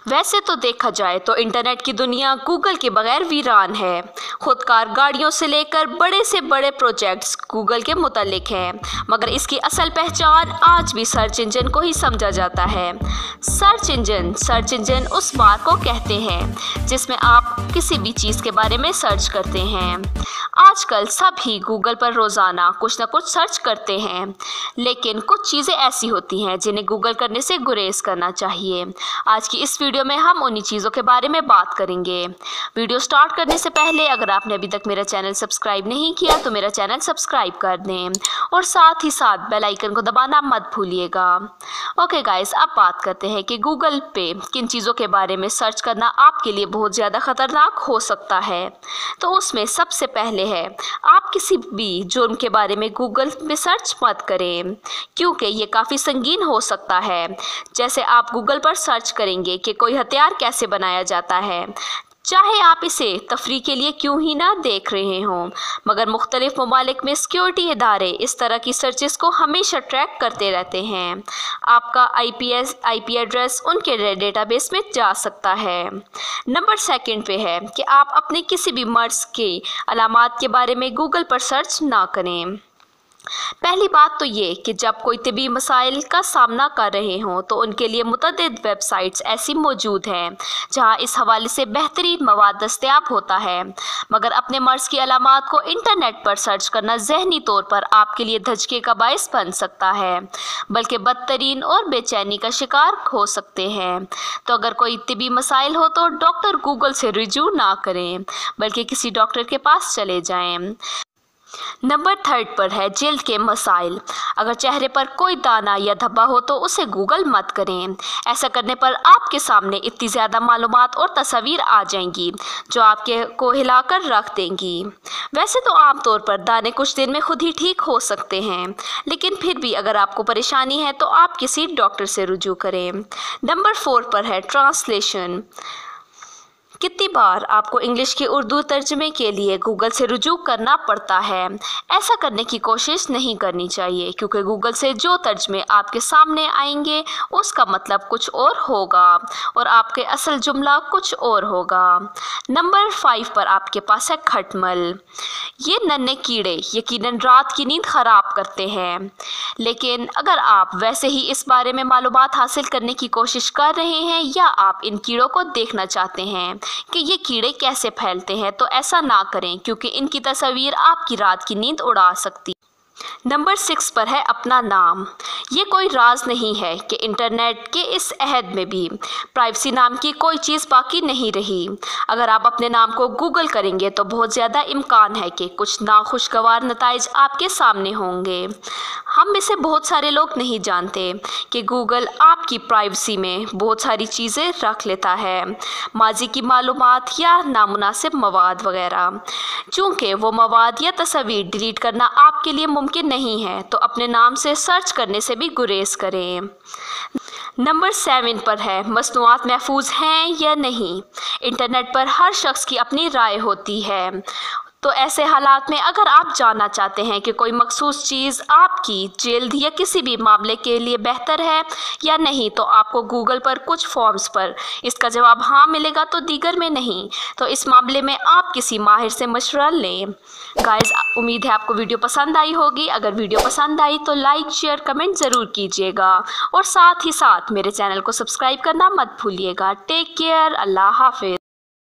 वैसे तो देखा जाए तो इंटरनेट की दुनिया गूगल के बगैर वीरान है। खुदकार गाड़ियों से लेकर बड़े से बड़े प्रोजेक्ट्स गूगल के मुतालिक हैं, मगर इसकी असल पहचान आज भी सर्च इंजन को ही समझा जाता है। सर्च इंजन उस बार को कहते हैं जिसमें आप किसी भी चीज़ के बारे में सर्च करते हैं। आजकल सभी गूगल पर रोज़ाना कुछ ना कुछ सर्च करते हैं, लेकिन कुछ चीज़ें ऐसी होती हैं जिन्हें गूगल करने से गुरेज करना चाहिए। आज की इस वीडियो में हम उन्हीं चीज़ों के बारे में बात करेंगे। वीडियो स्टार्ट करने से पहले अगर आपने अभी तक मेरा चैनल सब्सक्राइब नहीं किया तो मेरा चैनल सब्सक्राइब कर दें और साथ ही साथ बेल आइकन को दबाना मत भूलिएगा। ओके गाइस, अब बात करते हैं कि गूगल पे किन चीज़ों के बारे में सर्च करना आपके लिए बहुत ज़्यादा ख़तरनाक हो सकता है। तो उसमें सबसे पहले है, आप किसी भी जुर्म के बारे में गूगल में सर्च मत करें, क्योंकि ये काफ़ी संगीन हो सकता है। जैसे आप गूगल पर सर्च करेंगे कि कोई हथियार कैसे बनाया जाता है, चाहे आप इसे तफरीह के लिए क्यों ही ना देख रहे हों, मगर मुख्तलिफ ममालिक में सिक्योरिटी इदारे इस तरह की सर्चेस को हमेशा ट्रैक करते रहते हैं। आपका IP एड्रेस उनके डेटाबेस में जा सकता है। नंबर 2 पे है कि आप अपने किसी भी मर्ज़ के अलामात के बारे में गूगल पर सर्च ना करें। पहली बात तो ये कि जब कोई तिबी मसाइल का सामना कर रहे हों तो उनके लिए मुतअद्दिद वेबसाइट्स ऐसी मौजूद हैं जहां इस हवाले से बेहतरीन मवाद दस्तयाब होता है, मगर अपने मर्ज़ की अलामात को इंटरनेट पर सर्च करना ज़हनी तौर पर आपके लिए धचके का बायस बन सकता है, बल्कि बदतरीन और बेचैनी का शिकार हो सकते हैं। तो अगर कोई तिबी मसाइल हो तो डॉक्टर गूगल से रुजू ना करें, बल्कि किसी डॉक्टर के पास चले जाएं। नंबर 3 पर है जिल्द के मसाइल। अगर चेहरे पर कोई दाना या धब्बा हो तो उसे गूगल मत करें। ऐसा करने पर आपके सामने इतनी ज़्यादा मालूमात और तस्वीर आ जाएंगी जो आपके को हिलाकर रख देंगी। वैसे तो आमतौर पर दाने कुछ दिन में खुद ही ठीक हो सकते हैं, लेकिन फिर भी अगर आपको परेशानी है तो आप किसी डॉक्टर से रुजू करें। नंबर 4 पर है ट्रांसलेशन। कितनी बार आपको इंग्लिश के उर्दू तर्जमे के लिए गूगल से रुजू करना पड़ता है। ऐसा करने की कोशिश नहीं करनी चाहिए, क्योंकि गूगल से जो तर्जमे आपके सामने आएंगे उसका मतलब कुछ और होगा और आपके असल जुमला कुछ और होगा। नंबर 5 पर आपके पास है खटमल। ये नन्हे कीड़े यकीनन रात की नींद ख़राब करते हैं, लेकिन अगर आप वैसे ही इस बारे में मालूमात हासिल करने की कोशिश कर रहे हैं या आप इन कीड़ों को देखना चाहते हैं कि ये कीड़े कैसे फैलते हैं, तो ऐसा ना करें, क्योंकि इनकी तस्वीर आपकी रात की नींद उड़ा सकती। नंबर 6 पर है अपना नाम। ये कोई राज नहीं है कि इंटरनेट के इस अहद में भी प्राइवेसी नाम की कोई चीज़ बाकी नहीं रही। अगर आप अपने नाम को गूगल करेंगे तो बहुत ज़्यादा इम्कान है कि कुछ नाखुशगवार नताइज आपके सामने होंगे। हम में से बहुत सारे लोग नहीं जानते कि गूगल आपकी प्राइवेसी में बहुत सारी चीज़ें रख लेता है, माजी की मालूमात या नामुनासिब मवाद वगैरह। चूँकि वो मवाद या तस्वीर डिलीट करना आपके लिए मुमकिन नहीं है, तो अपने नाम से सर्च करने से भी गुरेज करें। नंबर 7 पर है मसनूआत महफूज हैं या नहीं। इंटरनेट पर हर शख्स की अपनी राय होती है, तो ऐसे हालात में अगर आप जानना चाहते हैं कि कोई मखसूस चीज़ आपकी जल्द या किसी भी मामले के लिए बेहतर है या नहीं, तो आपको गूगल पर कुछ फॉर्म्स पर इसका जवाब हाँ मिलेगा तो दीगर में नहीं। तो इस मामले में आप किसी माहिर से मशवरा लें। गाइस, उम्मीद है आपको वीडियो पसंद आई होगी। अगर वीडियो पसंद आई तो लाइक, शेयर, कमेंट ज़रूर कीजिएगा और साथ ही साथ मेरे चैनल को सब्सक्राइब करना मत भूलिएगा। टेक केयर, अल्लाह हाफिज़।